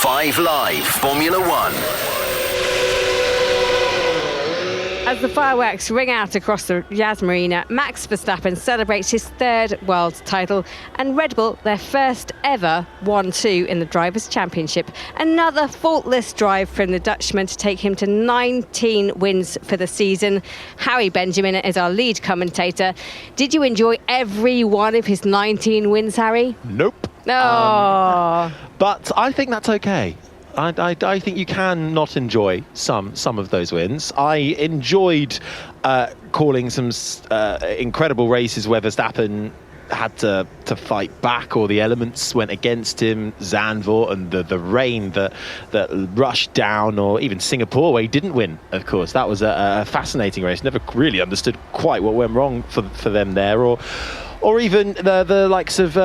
5 Live Formula One. As the fireworks ring out across the Yas Marina, Max Verstappen celebrates his third world title and Red Bull their first ever 1-2 in the Drivers' Championship. Another faultless drive from the Dutchman to take him to 19 wins for the season. Harry Benjamin is our lead commentator. Did you enjoy every one of his 19 wins, Harry? Nope. Oh. But I think that's okay. I think you can not enjoy some of those wins. I enjoyed calling some incredible races where Verstappen had to fight back, or the elements went against him. Zandvoort and the rain that rushed down, or even Singapore where he didn't win, of course. That was a fascinating race. Never really understood quite what went wrong for them there, or even the likes of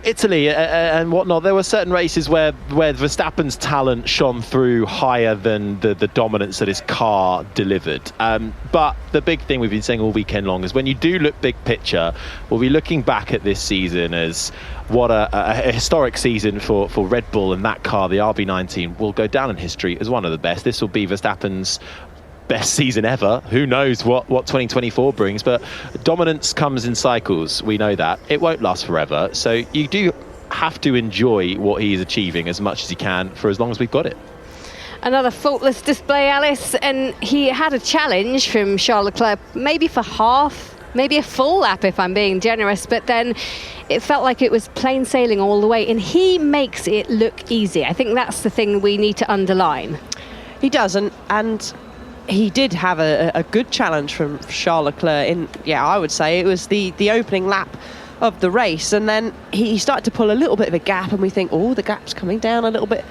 Italy and whatnot. There were certain races where Verstappen's talent shone through higher than the dominance that his car delivered. But the big thing we've been saying all weekend long is when you do look big picture, we'll be looking back at this season as what a historic season for Red Bull, and that car, the RB19, will go down in history as one of the best. This will be Verstappen's best season ever. Who knows what 2024 brings, but dominance comes in cycles. We know that. It won't last forever. So you do have to enjoy what he is achieving as much as he can for as long as we've got it. Another faultless display, Alice, and he had a challenge from Charles Leclerc, maybe for half, maybe a full lap if I'm being generous, but then it felt like it was plain sailing all the way, and he makes it look easy. I think that's the thing we need to underline. He doesn't, and he did have a good challenge from Charles Leclerc I would say it was the opening lap of the race, and then he started to pull a little bit of a gap, and we think, the gap's coming down a little bit.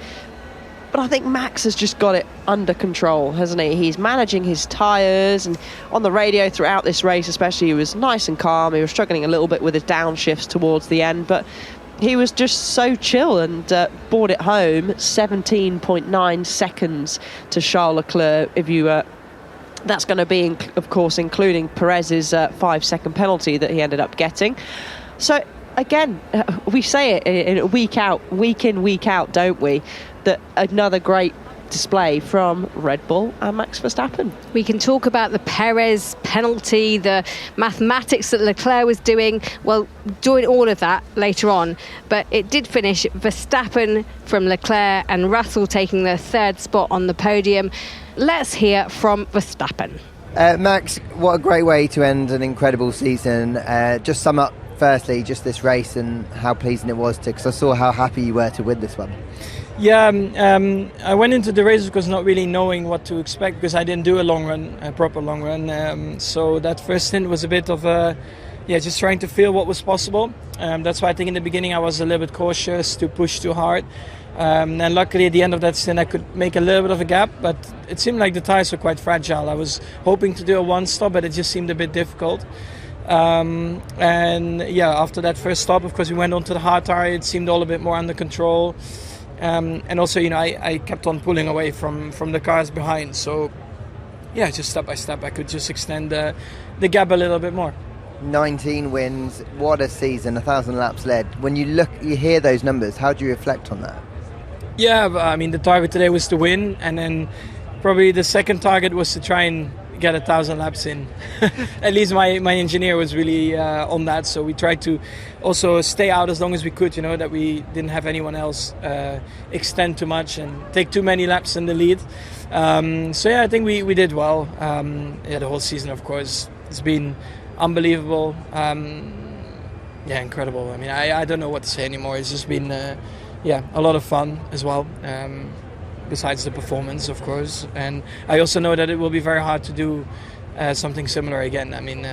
But I think Max has just got it under control, hasn't he? He's managing his tyres, and on the radio throughout this race especially, he was nice and calm. He was struggling a little bit with his downshifts towards the end, but he was just so chill and brought it home. 17.9 seconds to Charles Leclerc. That's going to be, of course, including Perez's 5-second penalty that he ended up getting. So again, we say it in week in, week out, don't we? That another great display from Red Bull and Max Verstappen. We can talk about the Perez penalty, the mathematics that Leclerc was doing all of that later on, but it did finish Verstappen from Leclerc and Russell taking the third spot on the podium. Let's hear from Verstappen. Max, what a great way to end an incredible season. Just sum up firstly just this race and how pleasing it was because I saw how happy you were to win this one. Yeah, I went into the race because not really knowing what to expect, because I didn't do a proper long run. So that first stint was a bit of just trying to feel what was possible. That's why I think in the beginning I was a little bit cautious to push too hard. And luckily at the end of that stint I could make a little bit of a gap, but it seemed like the tyres were quite fragile. I was hoping to do a one stop, but it just seemed a bit difficult. After that first stop, of course, we went onto the hard tyre. It seemed all a bit more under control. And also, I kept on pulling away from the cars behind. So, just step by step, I could just extend the gap a little bit more. 19 wins, what a season, 1,000 laps led. When you hear those numbers, how do you reflect on that? Yeah, I mean, the target today was to win, and then probably the second target was to try and get 1,000 laps in. At least my engineer was really on that, so we tried to also stay out as long as we could, that we didn't have anyone else extend too much and take too many laps in the lead. I think we did well. The whole season, of course, has been unbelievable. Incredible. I mean, I don't know what to say anymore. It's just been a lot of fun as well. Besides the performance, of course, and I also know that it will be very hard to do something similar again. I mean,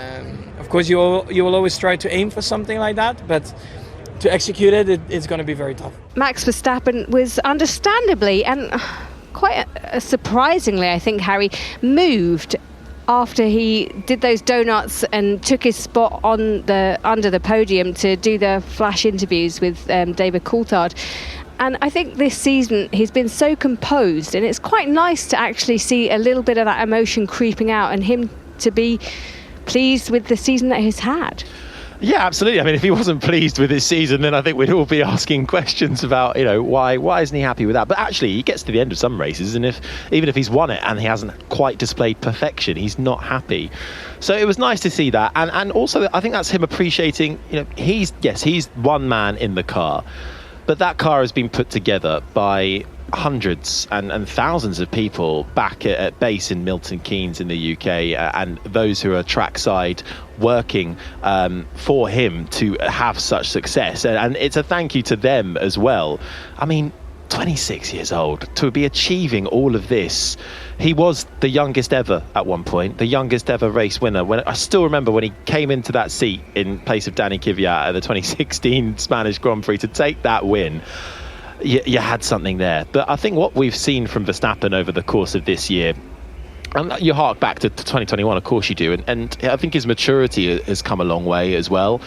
of course, you will always try to aim for something like that, but to execute it's going to be very tough. Max Verstappen was understandably and quite surprisingly, I think, Harry, moved after he did those donuts and took his spot under the podium to do the flash interviews with David Coulthard. And I think this season he's been so composed, and it's quite nice to actually see a little bit of that emotion creeping out and him to be pleased with the season that he's had. Yeah, absolutely. I mean, if he wasn't pleased with his season, then I think we'd all be asking questions about, why isn't he happy with that? But actually, he gets to the end of some races, and even if he's won it and he hasn't quite displayed perfection, he's not happy. So it was nice to see that, and also I think that's him appreciating. He's one man in the car, but that car has been put together by hundreds and thousands of people back at base in Milton Keynes in the UK, and those who are trackside working for him to have such success, and it's a thank you to them as well. I mean, 26 years old to be achieving all of this. He was the youngest ever at one point, the youngest ever race winner. When I still remember when he came into that seat in place of Danny Kvyat at the 2016 Spanish Grand Prix to take that win. You had something there. But I think what we've seen from Verstappen over the course of this year, and you hark back to 2021, of course you do, and I think his maturity has come a long way as well,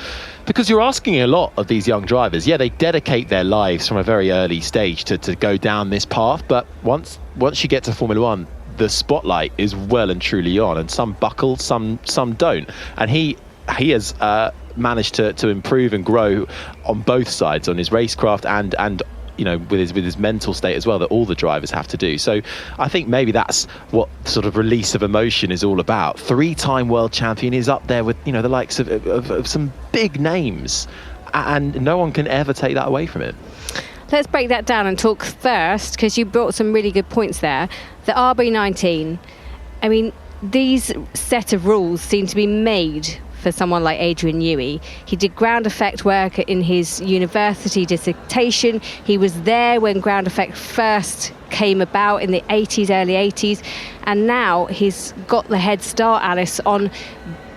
because you're asking a lot of these young drivers. Yeah, they dedicate their lives from a very early stage to go down this path, but once you get to Formula One, the spotlight is well and truly on, and some buckle, some don't, and he has managed to improve and grow on both sides, on his racecraft and with his mental state as well, that all the drivers have to do. So I think maybe that's what sort of release of emotion is all about. 3-time world champion is up there with the likes of some big names, and no one can ever take that away from him. Let's break that down and talk first, because you brought some really good points there. The RB19, I mean, these set of rules seem to be made for someone like Adrian Newey. He did ground effect work in his university dissertation. He was there when ground effect first came about in the 80s, early 80s, and now he's got the head start, Alice, on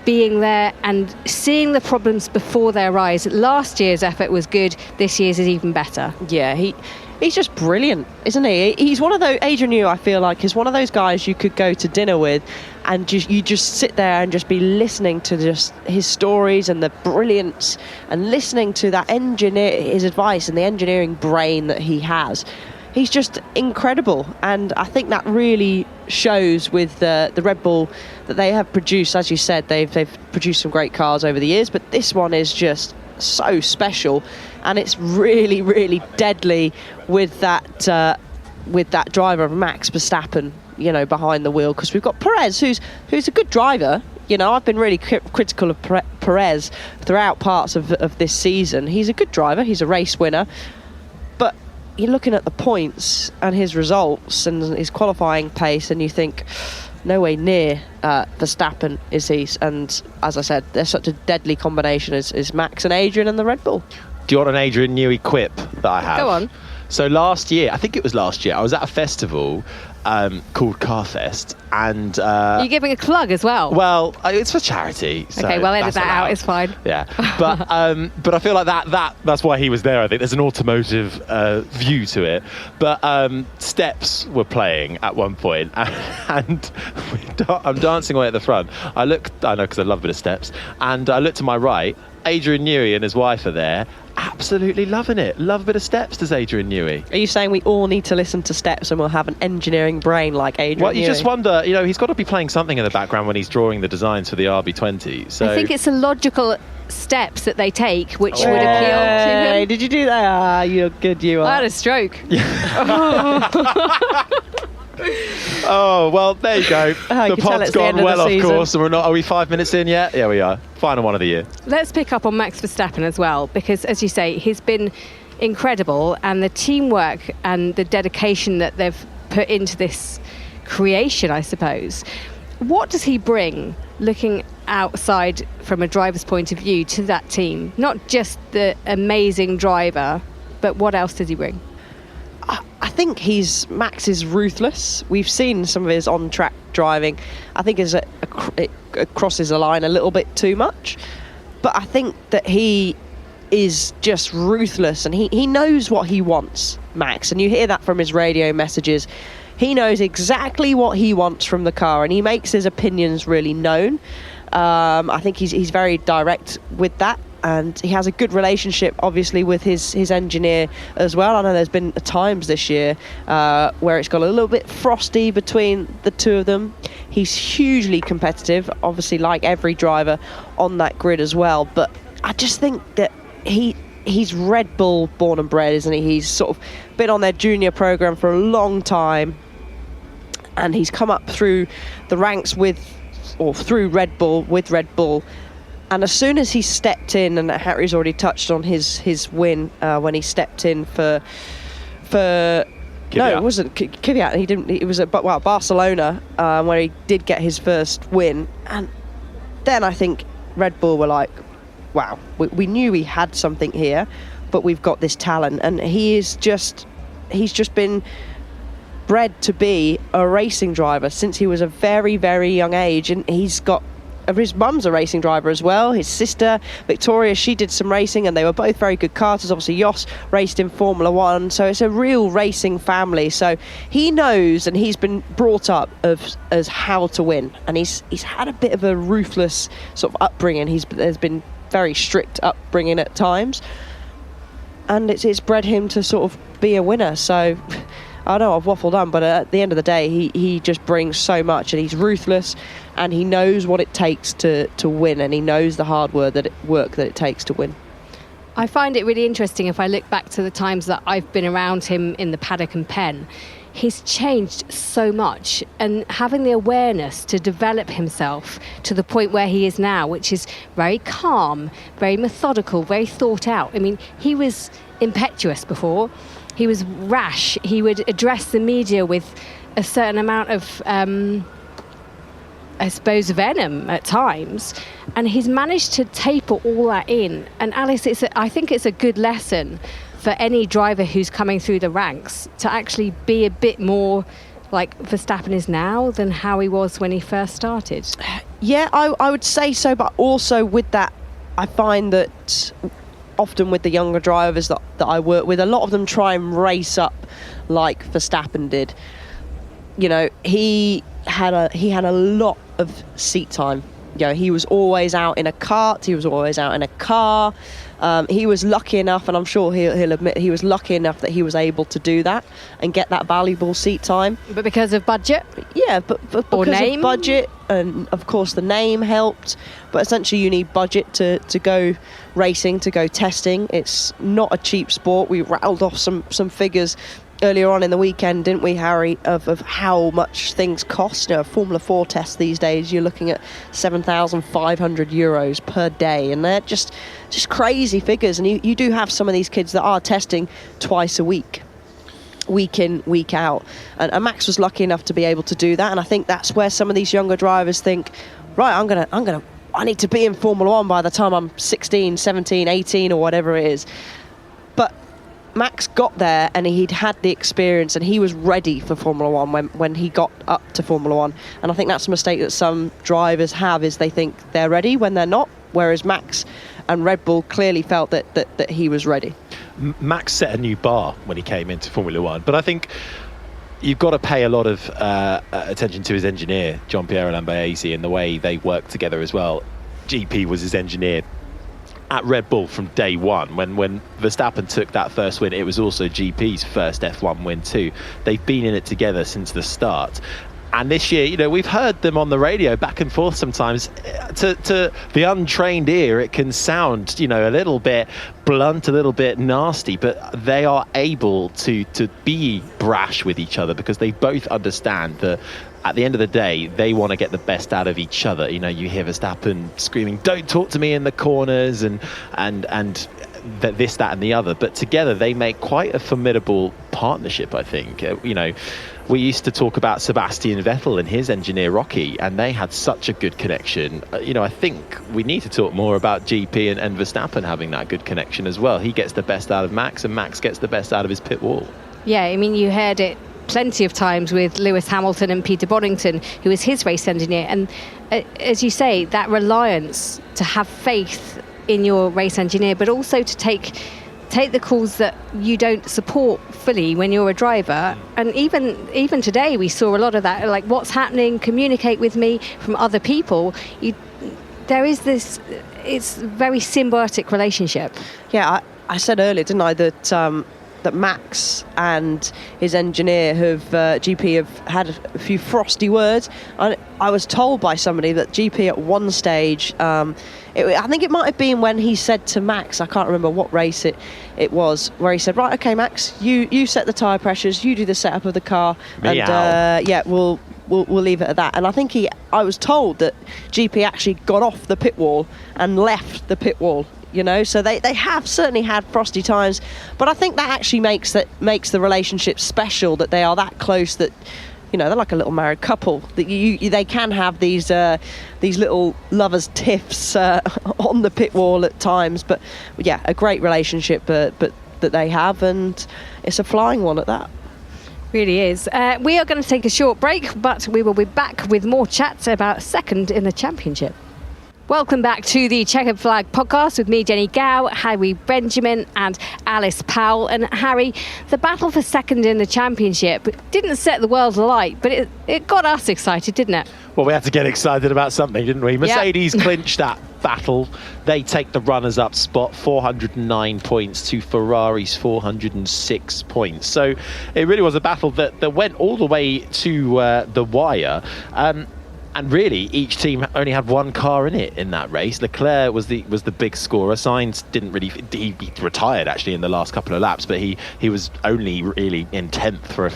being there and seeing the problems before they arise. Last year's effort was good, this year's is even better. Yeah, he's just brilliant, isn't he? He's one of those, Adrian Newey, I feel like, is one of those guys you could go to dinner with and you just sit there and just be listening to just his stories and the brilliance, and listening to that his advice and the engineering brain that he has. He's just incredible, and I think that really shows with the Red Bull that they have produced. As you said, they've produced some great cars over the years, but this one is just so special, and it's really, really deadly with that driver of Max Verstappen, behind the wheel, because we've got Perez, who's a good driver. I've been really critical of Perez throughout parts of this season. He's a good driver, he's a race winner, but you're looking at the points and his results and his qualifying pace, and you think, no way near Verstappen is he. And as I said, they're such a deadly combination as Max and Adrian and the Red Bull. Do you want an Adrian Newey quip that I have? Go on. So last year, I think it was last year, I was at a festival called Carfest, and you're giving a plug as well. Well, it's for charity. So okay, well, edit that out. It's fine. Yeah, but I feel like that's why he was there. I think there's an automotive view to it. But Steps were playing at one point, and I'm dancing away at the front. I know because I love a bit of Steps, and I looked to my right. Adrian Newey and his wife are there, absolutely loving it. Love a bit of Steps, does Adrian Newey. Are you saying we all need to listen to Steps and we'll have an engineering brain like Adrian Newey? Well, you just wonder, he's got to be playing something in the background when he's drawing the designs for the RB20. So I think it's the logical steps that they take which would appeal to him. Did you do that? You're good, you are. I had a stroke. Oh, well, there you go. The pod's gone well, of course. And are we 5 minutes in yet? Yeah, we are. Final one of the year. Let's pick up on Max Verstappen as well, because, as you say, he's been incredible, and the teamwork and the dedication that they've put into this creation, I suppose. What does he bring, looking outside from a driver's point of view, to that team? Not just the amazing driver, but what else does he bring? I think Max is ruthless. We've seen some of his on-track driving. I think it crosses the line a little bit too much. But I think that he is just ruthless, and he knows what he wants, Max. And you hear that from his radio messages. He knows exactly what he wants from the car, and he makes his opinions really known. I think he's very direct with that. And he has a good relationship, obviously, with his engineer as well. I know there's been times this year where it's got a little bit frosty between the two of them. He's hugely competitive, obviously, like every driver on that grid as well. But I just think that he's Red Bull born and bred, isn't he? He's sort of been on their junior program for a long time, and he's come up through the ranks through Red Bull with Red Bull. And as soon as he stepped in, and Harry's already touched on his win when he stepped in for Kvyat. No, it wasn't Kvyat. He didn't. It was at Barcelona where he did get his first win, and then I think Red Bull were like, "Wow, we knew he had something here, but we've got this talent." And he's just been bred to be a racing driver since he was a very, very young age, and he's got. His mum's a racing driver as well. His sister, Victoria, she did some racing, and they were both very good karters. Obviously, Jos raced in Formula One, so it's a real racing family. So he knows, and he's been brought up as how to win. And he's had a bit of a ruthless sort of upbringing. There's been very strict upbringing at times, and it's bred him to sort of be a winner. So I know I've waffled on, but at the end of the day, he just brings so much, and he's ruthless, and he knows what it takes to win, and he knows the hard work that it takes to win. I find it really interesting if I look back to the times that I've been around him in the paddock and pen. He's changed so much, and having the awareness to develop himself to the point where he is now, which is very calm, very methodical, very thought out. I mean, he was impetuous before. He was rash. He would address the media with a certain amount of, I suppose, venom at times. And he's managed to taper all that in. And Alice, I think it's a good lesson for any driver who's coming through the ranks to actually be a bit more like Verstappen is now than how he was when he first started. Yeah, I would say so. But also with that, I find that often with the younger drivers that I work with, a lot of them try and race up like Verstappen did. You know, he had a lot of seat time. You know, he was always out in a kart, he was always out in a car. He was lucky enough, and I'm sure he'll admit he was lucky enough that he was able to do that and get that valuable seat time. But because of budget? Yeah, but because name? of budget, and of course the name helped. But essentially you need budget to go racing, to go testing. It's not a cheap sport. We rattled off some figures earlier on in the weekend, didn't we, Harry, of how much things cost. You know, a Formula 4 test these days, you're looking at €7,500 per day, and they're just crazy figures. And you do have some of these kids that are testing twice a week in, week out, and Max was lucky enough to be able to do that. And I think that's where some of these younger drivers think, right, I need to be in Formula 1 by the time I'm 16, 17, 18 or whatever it is. But Max got there, and he'd had the experience, and he was ready for Formula 1 when he got up to Formula 1. And I think that's a mistake that some drivers have, is they think they're ready when they're not, whereas Max and Red Bull clearly felt that he was ready. Max set a new bar when he came into Formula 1, but I think you've got to pay a lot of attention to his engineer, Gianpiero Lambiase, and the way they work together as well. GP was his engineer at Red Bull from day one. When Verstappen took that first win, it was also GP's first F1 win too. They've been in it together since the start. And this year, you know, we've heard them on the radio back and forth sometimes. To the untrained ear, it can sound, you know, a little bit blunt, a little bit nasty, but they are able to be brash with each other because they both understand that at the end of the day, they want to get the best out of each other. You know, you hear Verstappen screaming, "Don't talk to me in the corners," and this, that, and the other. But together, they make quite a formidable partnership, I think. You know, we used to talk about Sebastian Vettel and his engineer Rocky, and they had such a good connection. You know, I think we need to talk more about GP and Verstappen having that good connection as well. He gets the best out of Max, and Max gets the best out of his pit wall. Yeah, I mean, you heard it plenty of times with Lewis Hamilton and Peter Boddington, who was his race engineer. And as you say, that reliance to have faith in your race engineer, but also to take the calls that you don't support fully when you're a driver. And even today we saw a lot of that, like, what's happening, communicate with me, from other people. There is this, it's a very symbiotic relationship. Yeah, I said earlier, didn't I, that that Max and his engineer GP have had a few frosty words. I was told by somebody that GP at one stage, I think it might have been when he said to Max, I can't remember what race it was, where he said, right, okay, Max, you set the tyre pressures, you do the setup of the car, we'll leave it at that. And I think I was told that GP actually got off the pit wall and left the pit wall. So they have certainly had frosty times, but I think that actually makes the relationship special, that they are that close, that they're like a little married couple, that they can have these little lovers tiffs on the pit wall at times. But yeah, a great relationship but that they have, and it's a flying one at that. Really is. We are going to take a short break, but we will be back with more chats about second in the championship. Welcome back to the Chequered Flag podcast with me, Jenny Gow, Harry Benjamin and Alice Powell. And Harry, the battle for second in the championship didn't set the world alight, but it got us excited, didn't it? Well, we had to get excited about something, didn't we? Mercedes clinched that battle. They take the runners-up spot, 409 points to Ferrari's 406 points. So it really was a battle that went all the way to the wire. And really, each team only had one car in it in that race. Leclerc was the big scorer. Sainz didn't really. He retired actually in the last couple of laps, but he was only really in 10th for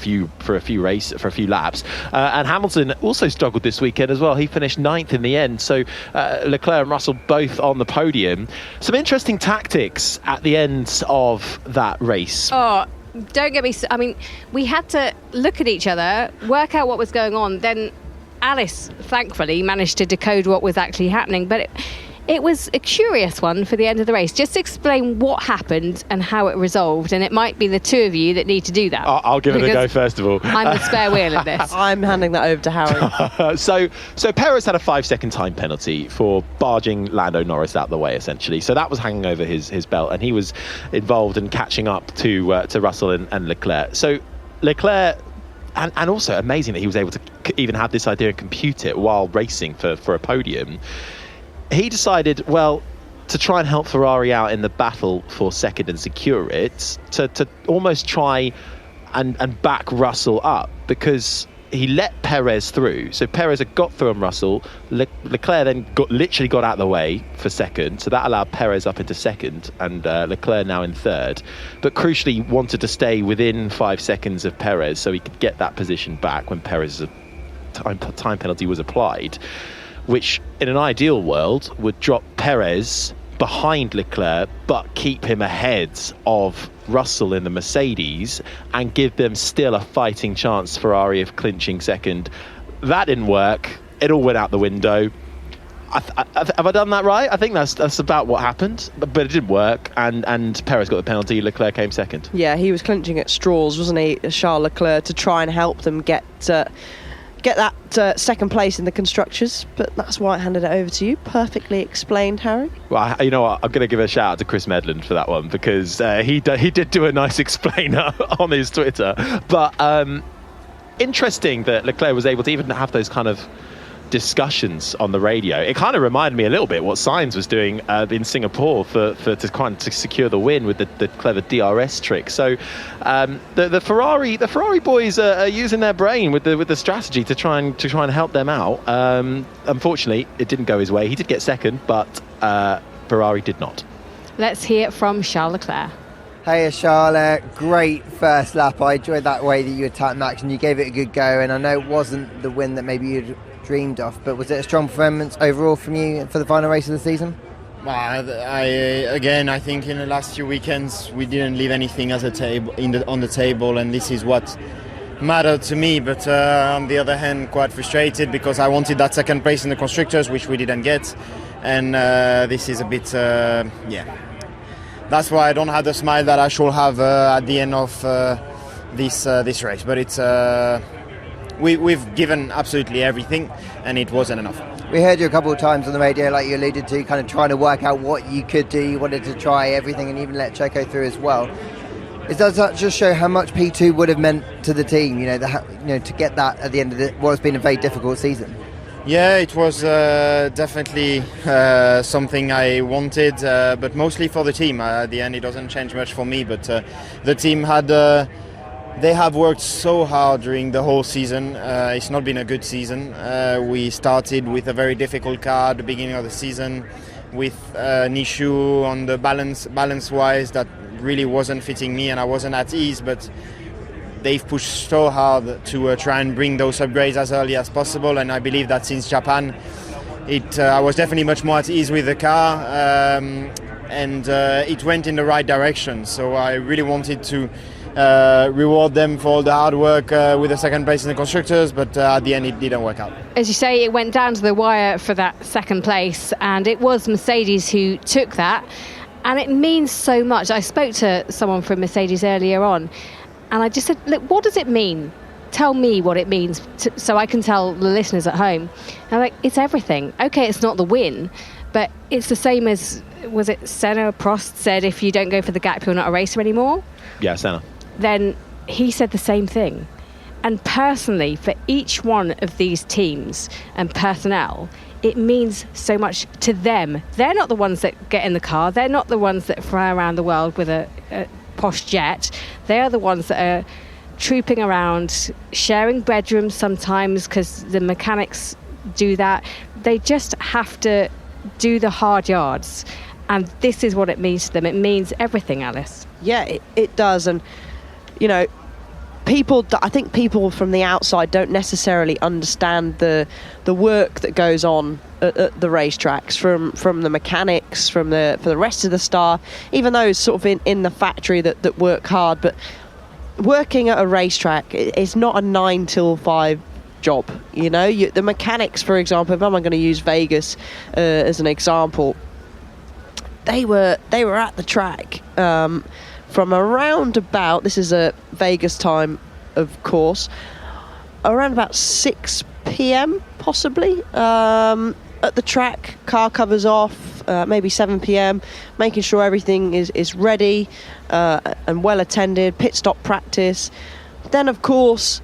a few laps. And Hamilton also struggled this weekend as well. He finished 9th in the end. So Leclerc and Russell both on the podium. Some interesting tactics at the end of that race. Oh, don't get me. I mean, we had to look at each other, work out what was going on, then Alice, thankfully, managed to decode what was actually happening, but it was a curious one for the end of the race. Just explain what happened and how it resolved, and it might be the two of you that need to do that. I'll give it a go first of all. I'm the spare wheel of this. I'm handing that over to Harry. So Perez had a 5-second time penalty for barging Lando Norris out the way, essentially. So that was hanging over his belt, and he was involved in catching up to Russell and Leclerc. So Leclerc. And also amazing that he was able to even have this idea and compute it while racing for a podium. He decided, well, to try and help Ferrari out in the battle for second and secure it, to almost try and back Russell up, because he let Perez through. So Perez had got through on Russell. Leclerc then literally got out of the way for second. So that allowed Perez up into second, and Leclerc now in third. But crucially wanted to stay within 5 seconds of Perez so he could get that position back when Perez's time penalty was applied, which in an ideal world would drop Perez behind Leclerc but keep him ahead of Russell in the Mercedes and give them still a fighting chance, Ferrari, of clinching second. That didn't work. It all went out the window. Have I done that right? I think that's about what happened, but it didn't work, and Perez got the penalty. Leclerc came second. Yeah, he was clinching at straws, wasn't he, Charles Leclerc, to try and help them get that second place in the constructors, but that's why I handed it over to you. Perfectly explained, Harry. Well, you know what? I'm going to give a shout out to Chris Medland for that one, because he did do a nice explainer on his Twitter. But interesting that Leclerc was able to even have those kind of discussions on the radio. It kind of reminded me a little bit what Sainz was doing in Singapore to secure the win with the clever DRS trick. So the Ferrari boys are using their brain with the strategy to try and help them out. Unfortunately, it didn't go his way. He did get second, but Ferrari did not. Let's hear from Charles Leclerc. Hey Charles, great first lap. I enjoyed that way that you attacked Max and you gave it a good go, and I know it wasn't the win that maybe you'd dreamed of, but was it a strong performance overall from you for the final race of the season? I think in the last few weekends we didn't leave anything as a table on the table, and this is what mattered to me. But on the other hand, quite frustrated because I wanted that second place in the constructors, which we didn't get, and this is a bit that's why I don't have the smile that I should have at the end of this race. But it's we've given absolutely everything, and it wasn't enough. We heard you a couple of times on the radio, like you alluded to, kind of trying to work out what you could do. You wanted to try everything and even let Checo through as well. Does that just show how much P2 would have meant to the team? To get that at the end of what has been a very difficult season. Yeah, it was definitely something I wanted, but mostly for the team. At the end, it doesn't change much for me, but the team had... they have worked so hard during the whole season. It's not been a good season. We started with a very difficult car at the beginning of the season, with an issue on the balance-wise that really wasn't fitting me, and I wasn't at ease, but they've pushed so hard to try and bring those upgrades as early as possible, and I believe that since Japan, I was definitely much more at ease with the car, and it went in the right direction. So I really wanted to reward them for all the hard work with the second place in the constructors, but at the end it didn't work out. As you say, it went down to the wire for that second place, and it was Mercedes who took that, and it means so much. I spoke to someone from Mercedes earlier on, and I just said, look, what does it mean? Tell me what it means so I can tell the listeners at home. And I'm like, it's everything. Okay, it's not the win, but it's the same as, was it Senna or Prost said, if you don't go for the gap, you're not a racer anymore? Yeah, Senna. Then he said the same thing. And personally, for each one of these teams and personnel, it means so much to them. They're not the ones that get in the car. They're not the ones that fly around the world with a posh jet. They are the ones that are trooping around, sharing bedrooms sometimes because the mechanics do that. They just have to do the hard yards. And this is what it means to them. It means everything, Alice. Yeah, it does. And, you know, I think people from the outside don't necessarily understand the work that goes on at the racetracks from the mechanics, for the rest of the staff, even those sort of in the factory that work hard. But working at a racetrack is not a 9 till 5 job. You know, the mechanics, for example, if I'm going to use Vegas as an example, they were at the track from around about, this is a Vegas time, of course, around about 6 p.m. possibly, at the track, car covers off, maybe 7 p.m, making sure everything is ready and well attended, pit stop practice. Then, of course,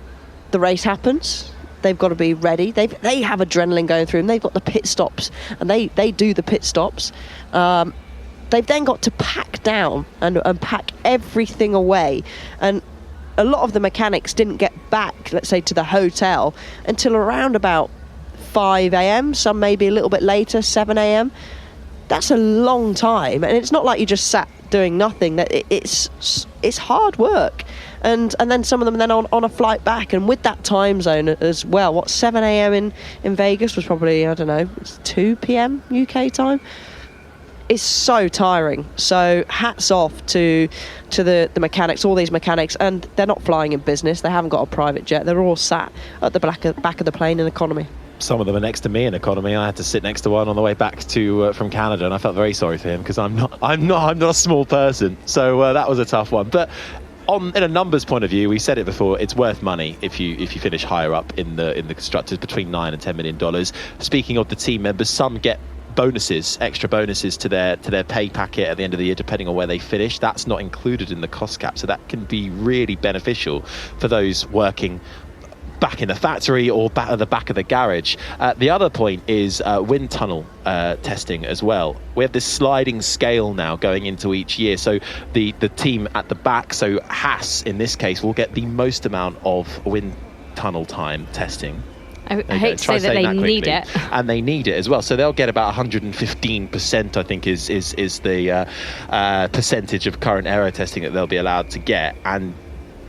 the race happens. They've got to be ready. They have adrenaline going through them. They've got the pit stops, and they do the pit stops. They've then got to pack down and pack everything away. And a lot of the mechanics didn't get back, let's say, to the hotel until around about 5 a.m, some maybe a little bit later, 7 a.m. That's a long time. And it's not like you just sat doing nothing. That it's hard work. And then some of them then on a flight back, and with that time zone as well. 7 a.m. in Vegas was probably, I don't know, it's 2 p.m. UK time. It's so tiring. So hats off to the mechanics, all these mechanics, and they're not flying in business. They haven't got a private jet. They're all sat at the back of the plane in economy. Some of them are next to me in economy. I had to sit next to one on the way back to from Canada, and I felt very sorry for him because I'm not a small person. So that was a tough one. But in a numbers point of view, we said it before, it's worth money if you finish higher up in the constructors, between $9 and $10 million. Speaking of the team members, some get extra bonuses to their pay packet at the end of the year, depending on where they finish. That's not included in the cost cap, so that can be really beneficial for those working back in the factory or back at the back of the garage. The other point is wind tunnel testing as well. We have this sliding scale now going into each year, so the team at the back, so Haas in this case, will get the most amount of wind tunnel time testing. I hate to say that they need it. And they need it as well. So they'll get about 115%, I think, is the percentage of current aero testing that they'll be allowed to get. And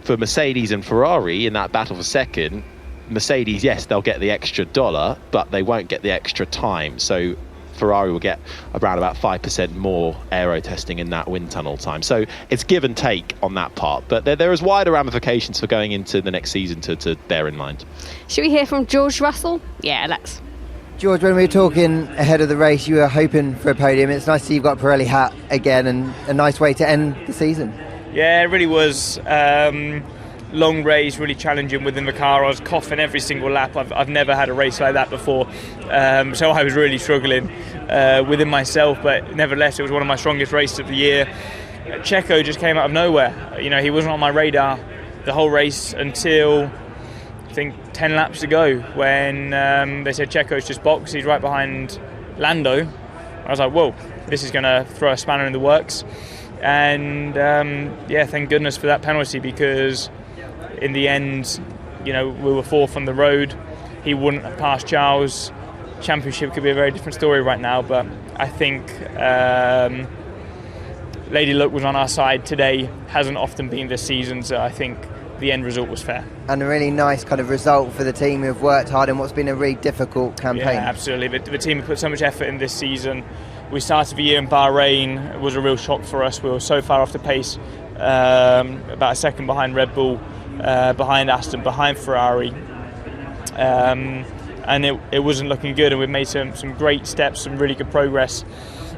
for Mercedes and Ferrari in that battle for second, Mercedes, yes, they'll get the extra $1, but they won't get the extra time. So Ferrari will get around about 5% more aero testing in that wind tunnel time. So it's give and take on that part, but there is wider ramifications for going into the next season to bear in mind. Should we hear from George Russell? Yeah, let's. George, when we were talking ahead of the race, you were hoping for a podium. It's nice to see you've got a Pirelli hat again, and a nice way to end the season. Yeah, it really was. Long race, really challenging within the car. I was coughing every single lap. I've never had a race like that before, so I was really struggling within myself, but nevertheless it was one of my strongest races of the year. Checo just came out of nowhere. You know, he wasn't on my radar the whole race until I think 10 laps to go when they said Checo's just boxed. He's right behind Lando. I was like, whoa, this is going to throw a spanner in the works. And thank goodness for that penalty, because in the end, we were fourth on the road. He wouldn't have passed Charles. Championship could be a very different story right now, but I think Lady Luck was on our side today. Hasn't often been this season, so I think the end result was fair. And a really nice kind of result for the team who've worked hard in what's been a really difficult campaign. Yeah, absolutely. But the team have put so much effort in this season. We started the year in Bahrain. It was a real shock for us. We were so far off the pace, about a second behind Red Bull, behind Aston, behind Ferrari. And it wasn't looking good, and we've made some great steps, some really good progress.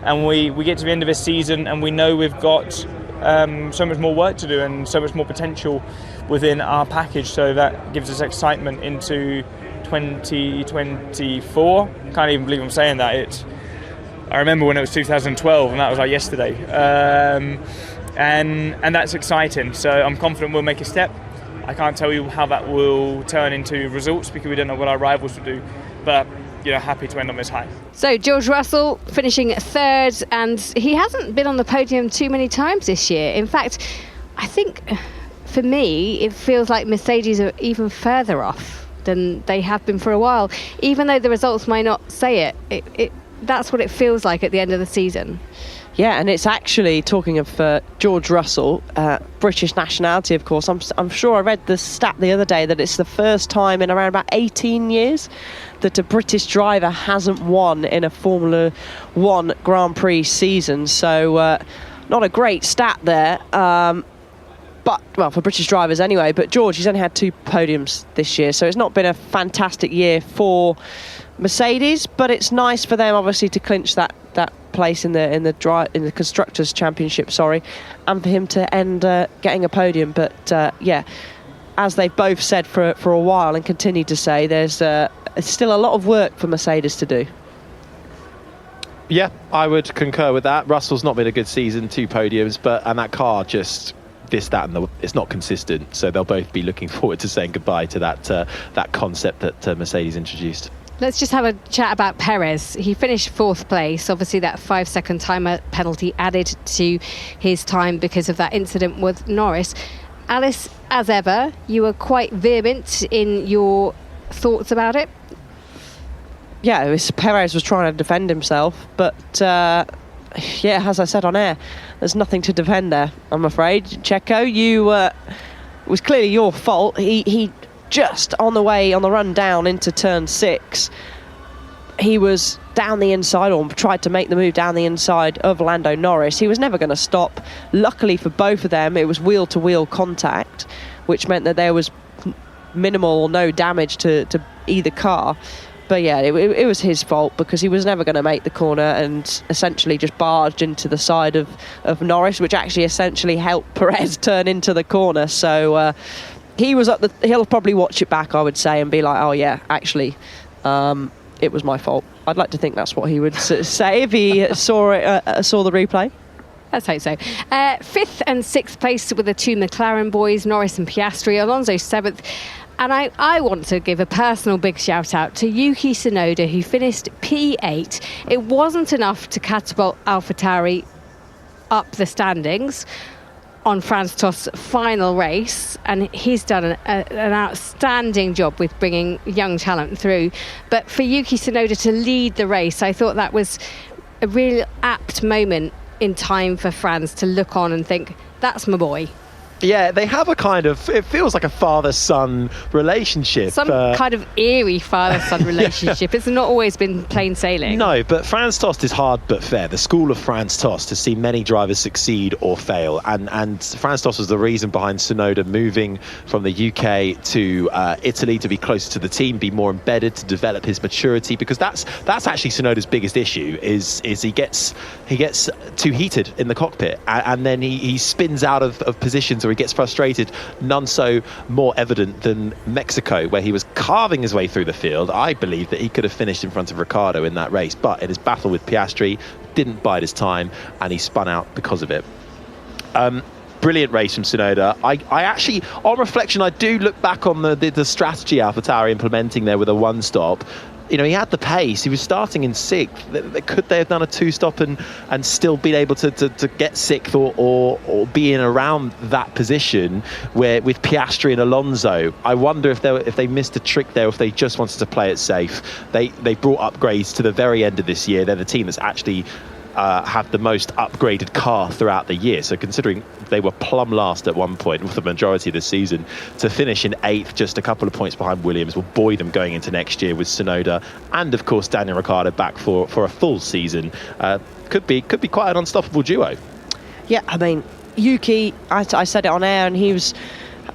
And we get to the end of this season, and we know we've got so much more work to do and so much more potential within our package, so that gives us excitement into 2024. Can't even believe I'm saying that. I remember when it was 2012, and that was like yesterday. And that's exciting, so I'm confident we'll make a step. I can't tell you how that will turn into results because we don't know what our rivals will do, but happy to end on this high. So George Russell finishing third, and he hasn't been on the podium too many times this year. In fact, I think for me it feels like Mercedes are even further off than they have been for a while, even though the results might not say it. That's what it feels like at the end of the season. Yeah, and it's actually, talking of George Russell, British nationality, of course. I'm sure I read the stat the other day that it's the first time in around about 18 years that a British driver hasn't won in a Formula 1 Grand Prix season. So not a great stat there, but, well, for British drivers anyway. But George, he's only had 2 podiums this year, so it's not been a fantastic year for Mercedes, but it's nice for them, obviously, to clinch that place in the Constructors' Championship, and for him to end getting a podium. But as they've both said for a while and continue to say, there's still a lot of work for Mercedes to do. Yeah, I would concur with that. Russell's not been a good season, 2 podiums, and that car just it's not consistent. So they'll both be looking forward to saying goodbye to that concept that Mercedes introduced. Let's just have a chat about Perez. He finished 4th place. Obviously, that 5-second timer penalty added to his time because of that incident with Norris. Alice, as ever, you were quite vehement in your thoughts about it. Yeah, Perez was trying to defend himself, but as I said on air, there's nothing to defend there, I'm afraid. Checo, it was clearly your fault. He just on the run down into turn 6, he was down the inside, or tried to make the move down the inside of Lando Norris. He was never going to stop. Luckily for both of them, it was wheel-to-wheel contact, which meant that there was minimal or no damage to either car. But yeah, it was his fault, because he was never going to make the corner and essentially just barged into the side of Norris, which actually essentially helped Perez turn into the corner. So he was he'll probably watch it back, I would say, and be like, oh yeah, actually, it was my fault. I'd like to think that's what he would say if he saw the replay. Let's hope so. 5th and 6th place with the 2 McLaren boys, Norris and Piastri. Alonso 7th. And I want to give a personal big shout out to Yuki Tsunoda, who finished P8. It wasn't enough to catapult AlphaTauri up the standings on Franz Tost's final race, and he's done an outstanding job with bringing young talent through. But for Yuki Tsunoda to lead the race, I thought that was a really apt moment in time for Franz to look on and think, that's my boy. Yeah, they have it feels like a father-son relationship. Some kind of eerie father-son relationship. It's not always been plain sailing. No, but Franz Tost is hard but fair. The school of Franz Tost has seen many drivers succeed or fail. And Franz Tost was the reason behind Tsunoda moving from the UK to Italy to be closer to the team, be more embedded, to develop his maturity, because that's actually Tsunoda's biggest issue is he gets too heated in the cockpit, and then he spins out of positions, or he gets frustrated. None so more evident than Mexico, where he was carving his way through the field. I believe that he could have finished in front of Ricciardo in that race, but in his battle with Piastri, didn't bide his time, and he spun out because of it. brilliant race from Tsunoda. I actually, on reflection, I do look back on the strategy AlphaTauri implementing there with a one-stop. You know, he had the pace. He was starting in 6th. Could they have done a 2-stop and still been able to get 6th or be in around that position where with Piastri and Alonso? I wonder if they missed a trick there, or if they just wanted to play it safe. They brought upgrades to the very end of this year. They're the team that's actually had the most upgraded car throughout the year. So considering they were plumb last at one point with the majority of the season, to finish in 8th, just a couple of points behind Williams, will buoy them going into next year with Tsunoda and of course Daniel Ricciardo back for a full season. Could be quite an unstoppable duo. Yeah, I mean, Yuki, I said it on air, and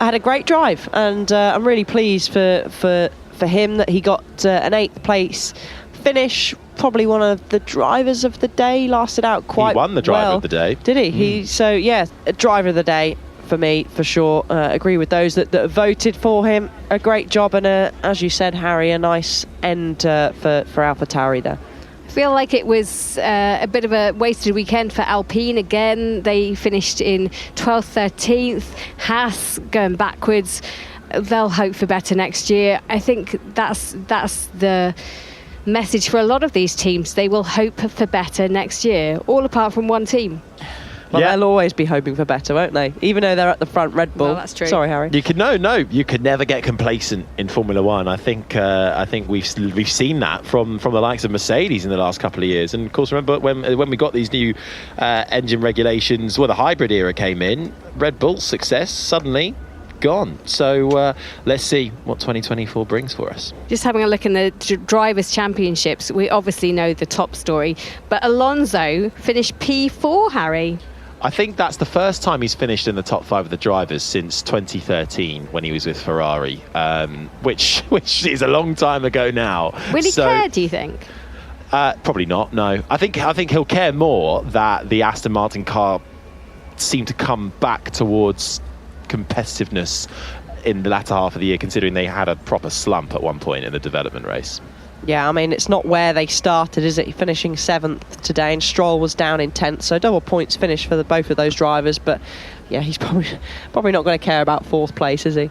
had a great drive, and I'm really pleased for him that he got an 8th place finish. Probably one of the drivers of the day, lasted out quite well. He won the driver of the day. Did he? So yeah, a driver of the day for me, for sure. Agree with those that voted for him. A great job, and as you said, Harry, a nice end for AlphaTauri there. I feel like it was a bit of a wasted weekend for Alpine again. They finished in 12th, 13th. Haas going backwards. They'll hope for better next year. I think that's the message for a lot of these teams. They will hope for better next year, all apart from one team. Well, they'll always be hoping for better, won't they? Even though they're at the front, Red Bull. Well, that's true. Sorry, Harry. You could you could never get complacent in Formula One. I think we've seen that from the likes of Mercedes in the last couple of years. And of course, remember when we got these new engine regulations, the hybrid era came in, Red Bull's success suddenly gone. So let's see what 2024 brings for us. Just having a look in the Drivers' Championships, we obviously know the top story, but Alonso finished P4, Harry. I think that's the first time he's finished in the top 5 of the drivers since 2013 when he was with Ferrari, which is a long time ago now. Will he care, do you think? Probably not, no. I think he'll care more that the Aston Martin car seemed to come back towards competitiveness in the latter half of the year, considering they had a proper slump at one point in the development race. Yeah, I mean, it's not where they started, is it? Finishing 7th today, and Stroll was down in 10th, so double points finish for both of those drivers. But yeah, he's probably not going to care about 4th place, is he?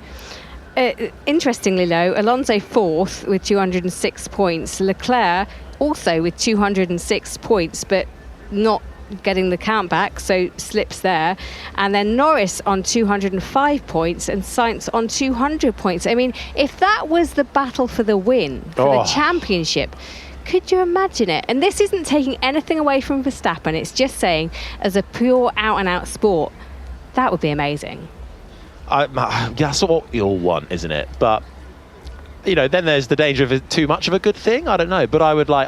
Interestingly, though, Alonso 4th with 206 points. Leclerc also with 206 points, but not getting the count back, so slips there. And then Norris on 205 points and Sainz on 200 points. I mean, if that was the battle for the win, for the championship, could you imagine it? And this isn't taking anything away from Verstappen, it's just saying, as a pure out-and-out sport, that would be amazing. That's what you all want, isn't it? But then there's the danger of it too much of a good thing. I don't know, but I would like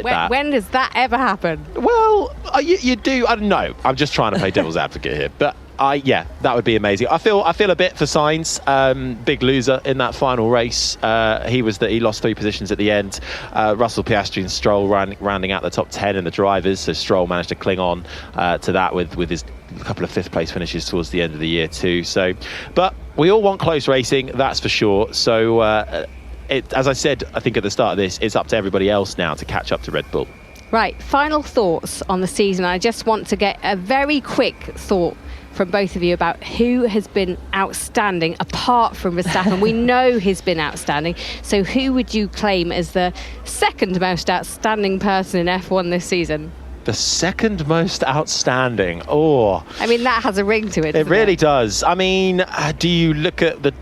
that. When does that ever happen? Well, you do. I don't know. I'm just trying to play devil's advocate here, but that would be amazing. I feel a bit for Sainz, big loser in that final race. He lost 3 positions at the end. Russell, Piastri, and Stroll rounding out the top 10 in the drivers. So Stroll managed to cling on to that with his couple of 5th place finishes towards the end of the year too. So, but we all want close racing, that's for sure. So. As I said, I think at the start of this, it's up to everybody else now to catch up to Red Bull. Right, final thoughts on the season. I just want to get a very quick thought from both of you about who has been outstanding apart from Verstappen. We know he's been outstanding. So who would you claim as the second most outstanding person in F1 this season? The second most outstanding? Oh. I mean, that has a ring to it. It really does. I mean, do you look at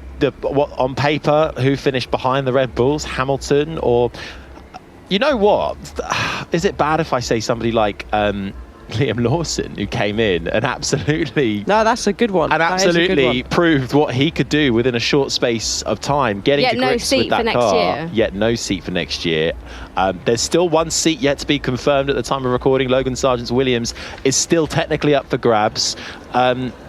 what on paper, who finished behind the Red Bulls, Hamilton, or you know what? Is it bad if I say somebody like Liam Lawson, who came in and absolutely... No, that's a good one. And absolutely proved what he could do within a short space of time, getting to grips with that car. Yet no seat for next year. There's still one seat yet to be confirmed at the time of recording. Logan Sargent's Williams is still technically up for grabs.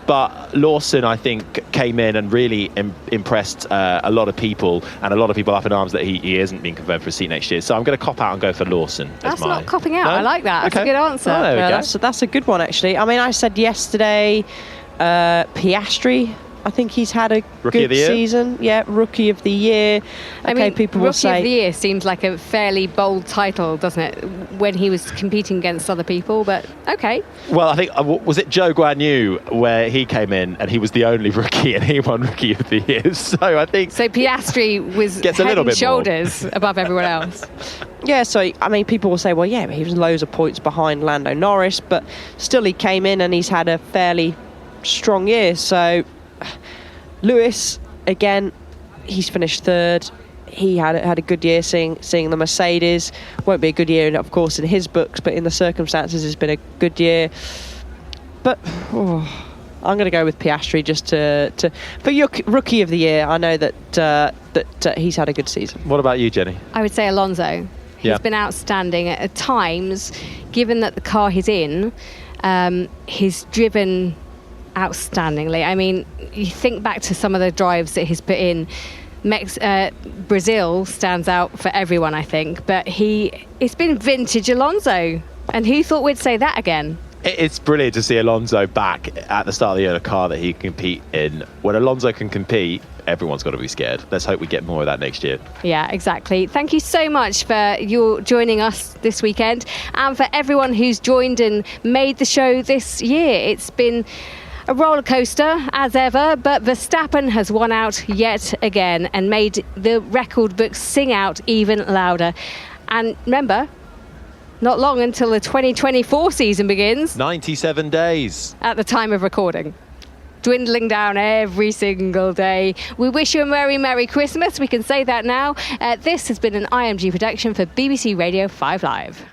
But Lawson, I think, came in and really impressed a lot of people, and a lot of people up in arms that he hasn't been confirmed for a seat next year. So I'm going to cop out and go for Lawson. That's not copping out. No? I like that. That's a good answer. Oh, that's a good one, actually. I mean, I said yesterday Piastri I think he's had a Rookie of good the year? season. Yeah, Rookie of the Year. I Okay, mean, people will Rookie of the say. Year seems like a fairly bold title, doesn't it, when he was competing against other people, but okay. Well, I think, was it Joe Guan Yu where he came in and he was the only rookie and he won Rookie of the Year? So I think... So Piastri was Gets a head little and bit more. shoulders above everyone else. Yeah, so, I mean, people will say, well, yeah, but he was loads of points behind Lando Norris, but still he came in and he's had a fairly strong year. So, Lewis, again, he's finished third. He had a good year seeing the Mercedes. Won't be a good year, of course, in his books, but in the circumstances, it's been a good year. But I'm going to go with Piastri just for your Rookie of the Year. I know that he's had a good season. What about you, Jenny? I would say Alonso. He's Yeah. been outstanding at times, given that the car he's in, he's driven outstandingly. I mean, you think back to some of the drives that he's put in. Brazil stands out for everyone, I think, but it's been vintage Alonso, and who thought we'd say that again? It's brilliant to see Alonso back at the start of the year in a car that he can compete in. When Alonso can compete, everyone's got to be scared. Let's hope we get more of that next year. Yeah, exactly. Thank you so much for your joining us this weekend, and for everyone who's joined and made the show this year. It's been a roller coaster as ever, but Verstappen has won out yet again and made the record books sing out even louder. And remember, not long until the 2024 season begins 97 days. at the time of recording. Dwindling down every single day. We wish you a very Merry Christmas. We can say that now. This has been an IMG production for BBC Radio 5 Live.